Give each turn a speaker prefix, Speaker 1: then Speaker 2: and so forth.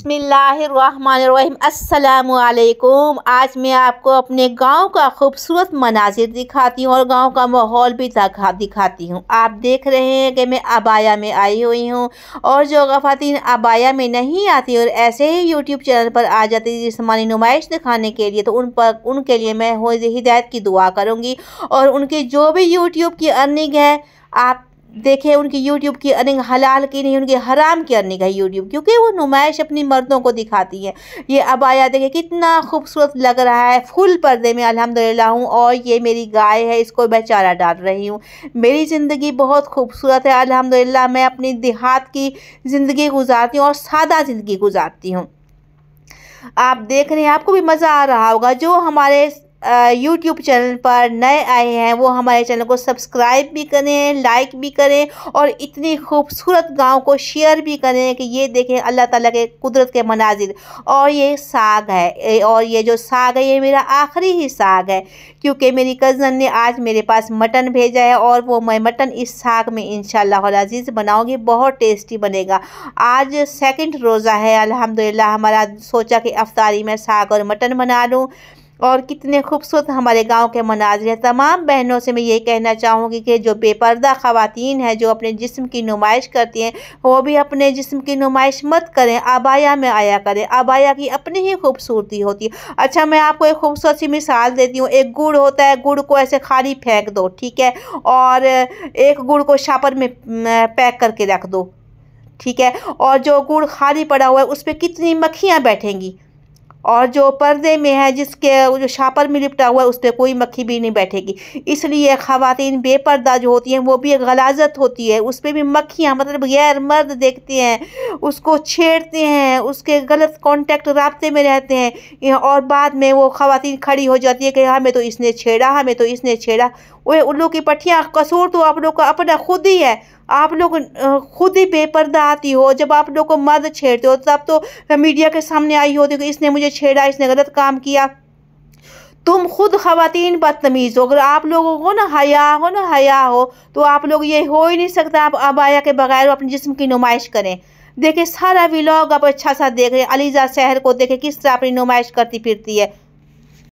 Speaker 1: बिस्मिल्लाहिर्रहमानिर्रहीम। अस्सलामुअलैकुम। आज मैं आपको अपने गांव का खूबसूरत मनाजिर दिखाती हूँ और गांव का माहौल भी दिखाती हूँ। आप देख रहे हैं कि मैं अबाया में आई हुई हूँ और जो ख़वातीन अबाया में नहीं आती और ऐसे ही यूट्यूब चैनल पर आ जाती है जिस्मानी नुमाइश दिखाने के लिए, तो उनके लिए मैं हिदायत की दुआ करूँगी। और उनकी जो भी यूट्यूब की अर्निंग है, आप देखें उनकी यूट्यूब की अर्निंग हलाल की नहीं, उनकी हराम की अर्निंग है यूट्यूब, क्योंकि वो नुमाइश अपनी मर्दों को दिखाती है। ये अबाया देखें कितना खूबसूरत लग रहा है, फुल पर्दे में अल्हम्दुलिल्लाह हूँ। और ये मेरी गाय है, इसको मैं चारा डाल रही हूँ। मेरी ज़िंदगी बहुत खूबसूरत है अल्हम्दुलिल्लाह। मैं अपनी देहात की ज़िंदगी गुजारती हूँ और सादा ज़िंदगी गुजारती हूँ। आप देख रहे हैं, आपको भी मज़ा आ रहा होगा। जो हमारे यूट्यूब चैनल पर नए आए हैं वो हमारे चैनल को सब्सक्राइब भी करें, लाइक भी करें और इतनी खूबसूरत गांव को शेयर भी करें कि ये देखें अल्लाह ताला के कुदरत के मनाजिर। और ये साग है, और ये जो साग है ये मेरा आखिरी ही साग है, क्योंकि मेरी कज़न ने आज मेरे पास मटन भेजा है और वो मैं मटन इस साग में इंशाअल्लाह अज़ीज़ बनाऊँगी। बहुत टेस्टी बनेगा। आज सेकंड रोज़ा है अल्हम्दुलिल्लाह हमारा। सोचा कि अफ्तारी में साग और मटन बना लूँ। और कितने खूबसूरत हमारे गांव के मनाज़िर हैं। तमाम बहनों से मैं ये कहना चाहूँगी कि जो बेपर्दा ख़वातीन हैं, जो अपने जिस्म की नुमाइश करती हैं, वो भी अपने जिस्म की नुमाइश मत करें, अबाया में आया करें। अबाया की अपनी ही खूबसूरती होती है। अच्छा, मैं आपको एक खूबसूरत सी मिसाल देती हूँ। एक गुड़ होता है, गुड़ को ऐसे खाली फेंक दो, ठीक है, और एक गुड़ को शापर में पैक करके रख दो, ठीक है, और जो गुड़ खाली पड़ा हुआ है उस पर कितनी मक्खियाँ बैठेंगी। और जो पर्दे में है, जिसके जो शापर में लिपटा हुआ है, उस पर कोई मक्खी भी नहीं बैठेगी। इसलिए ख़वातीन बेपर्दा जो होती हैं वो भी एक गलाजत होती है, उस पर भी मक्खियाँ, मतलब गैर मर्द देखते हैं, उसको छेड़ते हैं, उसके गलत कांटेक्ट राब्ते में रहते हैं और बाद में वो ख़वातीन खड़ी हो जाती है कि हमें तो इसने छेड़ा, हमें तो इसने छेड़ा। वो उल्लू की पट्टियाँ, कसूर तो आप लोग का अपना खुद ही है। आप लोग खुद ही बेपर्दा आती हो। जब आप लोग को मर्द छेड़ते हो तब तो मीडिया के सामने आई होती कि इसने मुझे छेड़ा, इसने गलत काम किया। तुम खुद ख़वातीन बदतमीज़ हो। अगर आप लोगों को ना हया हो तो आप लोग ये हो ही नहीं सकता आप अबाया के बगैर अपने जिस्म की नुमाइश करें। देखिए सारा व्लॉग आप अच्छा सा देख रहे हैं। अलीज़ा शहर को देखें किस तरह अपनी नुमाइश करती फिरती है।